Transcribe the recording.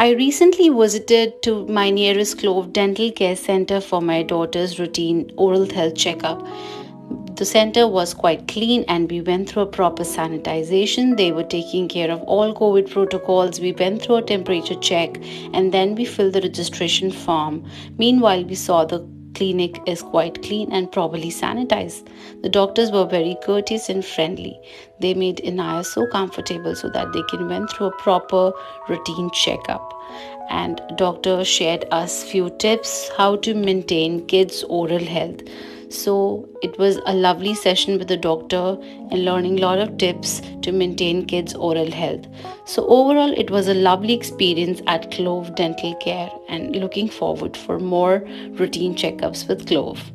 I recently visited to my nearest Clove dental care center for my daughter's routine oral health checkup. The center was quite clean and we went through a proper sanitization. They were taking care of all COVID protocols. We went through a temperature check and then we filled the registration form. Meanwhile, we saw the clinic is quite clean and properly sanitized. The doctors were very courteous and friendly. They made Inaya so comfortable so that they can went through a proper routine checkup. And doctor shared us few tips how to maintain kids' oral health. So it was a lovely session with the doctor and learning a lot of tips to maintain kids' oral health. So overall, it was a lovely experience at Clove Dental Care and looking forward for more routine checkups with Clove.